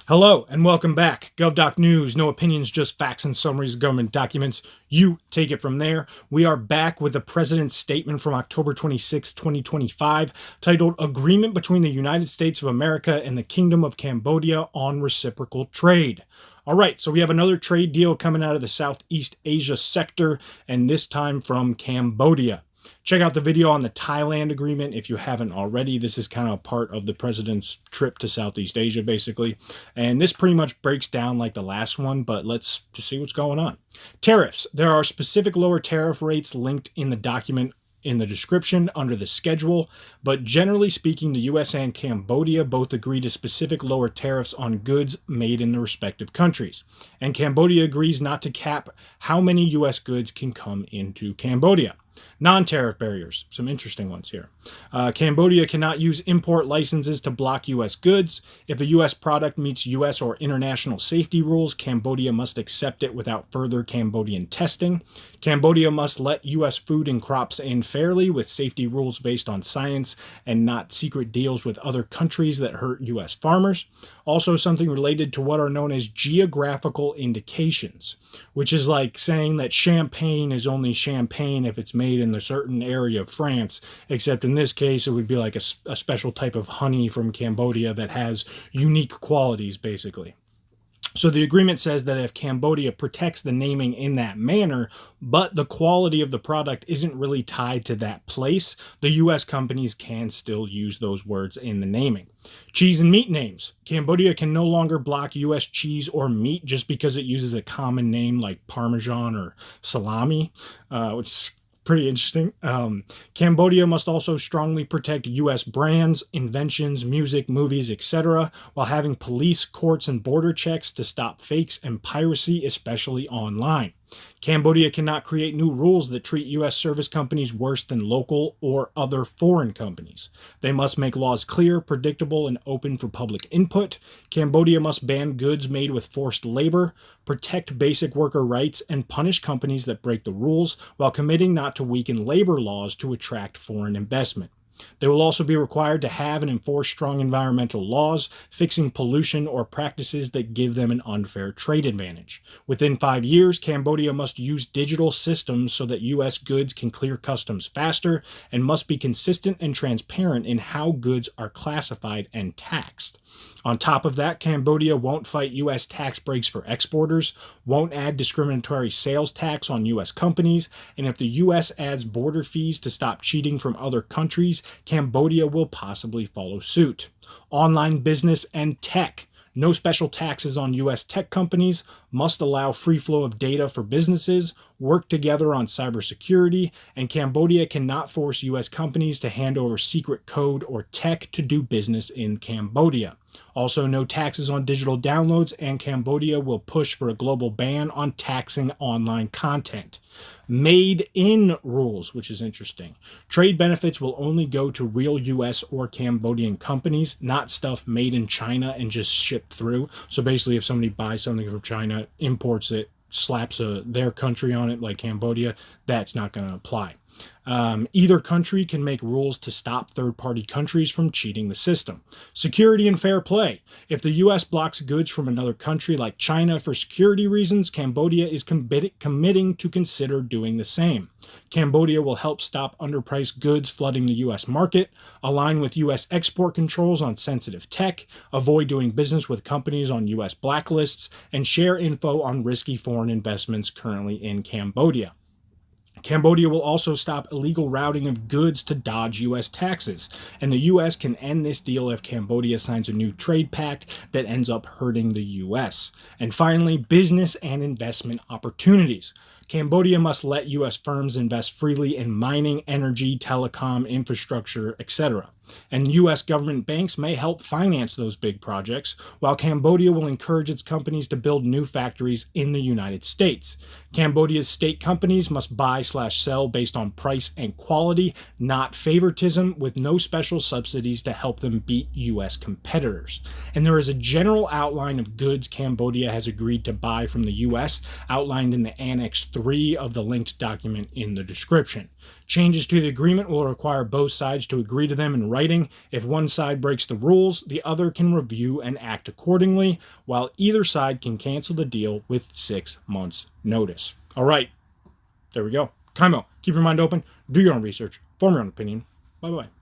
Hello and welcome back. GovDoc News, no opinions, just facts and summaries of government documents. You take it from there. We are back with the President's statement from October 26, 2025, titled Agreement Between the United States of America and the Kingdom of Cambodia on Reciprocal Trade. All right, so we have another trade deal coming out of the Southeast Asia sector, and this time from Cambodia. Check out the video on the Thailand agreement if you haven't already. This is kind of a part of the president's trip to Southeast Asia, basically. And this pretty much breaks down like the last one, but let's just see what's going on. Tariffs. There are specific lower tariff rates linked in the document in the description under the schedule, but generally speaking, the US and Cambodia both agree to specific lower tariffs on goods made in the respective countries. And Cambodia agrees not to cap how many US goods can come into Cambodia. Non-tariff barriers, some interesting ones here. Cambodia cannot use import licenses to block U.S. goods. If a U.S. product meets U.S. or international safety rules, Cambodia must accept it without further Cambodian testing. Cambodia must let U.S. food and crops in fairly with safety rules based on science and not secret deals with other countries that hurt U.S. farmers. Also, something related to what are known as geographical indications, which is like saying that champagne is only champagne if it's made in a certain area of France, except in this case, it would be like a special type of honey from Cambodia that has unique qualities, basically. So the agreement says that if Cambodia protects the naming in that manner, but the quality of the product isn't really tied to that place, the U.S. companies can still use those words in the naming. Cheese and meat names. Cambodia can no longer block U.S. cheese or meat just because it uses a common name like Parmesan or salami, which is pretty interesting. Cambodia must also strongly protect U.S. brands, inventions, music, movies, etc., while having police, courts, and border checks to stop fakes and piracy, especially online. Cambodia cannot create new rules that treat U.S. service companies worse than local or other foreign companies. They must make laws clear, predictable, and open for public input. Cambodia must ban goods made with forced labor, protect basic worker rights, and punish companies that break the rules while committing not to weaken labor laws to attract foreign investment. They will also be required to have and enforce strong environmental laws, fixing pollution or practices that give them an unfair trade advantage. Within 5 years, Cambodia must use digital systems so that U.S. goods can clear customs faster and must be consistent and transparent in how goods are classified and taxed. On top of that, Cambodia won't fight U.S. tax breaks for exporters, won't add discriminatory sales tax on U.S. companies, and if the U.S. adds border fees to stop cheating from other countries, Cambodia will possibly follow suit. Online business and tech. No special taxes on U.S. tech companies, must allow free flow of data for businesses, work together on cybersecurity, and Cambodia cannot force U.S. companies to hand over secret code or tech to do business in Cambodia. Also, no taxes on digital downloads, and Cambodia will push for a global ban on taxing online content. Made in rules, which is interesting. Trade benefits will only go to real U.S. or Cambodian companies, not stuff made in China and just shipped through. So basically, if somebody buys something from China, imports it, slaps their country on it, like Cambodia, that's not going to apply. Either country can make rules to stop third-party countries from cheating the system. Security and fair play. If the U.S. blocks goods from another country like China for security reasons, Cambodia is committing to consider doing the same. Cambodia will help stop underpriced goods flooding the U.S. market, align with U.S. export controls on sensitive tech, avoid doing business with companies on U.S. blacklists, and share info on risky foreign investments currently in Cambodia. Cambodia will also stop illegal routing of goods to dodge U.S. taxes, and the U.S. can end this deal if Cambodia signs a new trade pact that ends up hurting the U.S. And finally, business and investment opportunities. Cambodia must let U.S. firms invest freely in mining, energy, telecom, infrastructure, etc. And U.S. government banks may help finance those big projects, while Cambodia will encourage its companies to build new factories in the United States. Cambodia's state companies must buy/sell based on price and quality, not favoritism, with no special subsidies to help them beat U.S. competitors. And there is a general outline of goods Cambodia has agreed to buy from the U.S., outlined in the Annex 3 of the linked document in the description. Changes to the agreement will require both sides to agree to them in writing writing. If one side breaks the rules, the other can review and act accordingly, while either side can cancel the deal with 6 months' notice. All right, there we go. Time out. Keep your mind open, do your own research, form your own opinion. Bye-bye.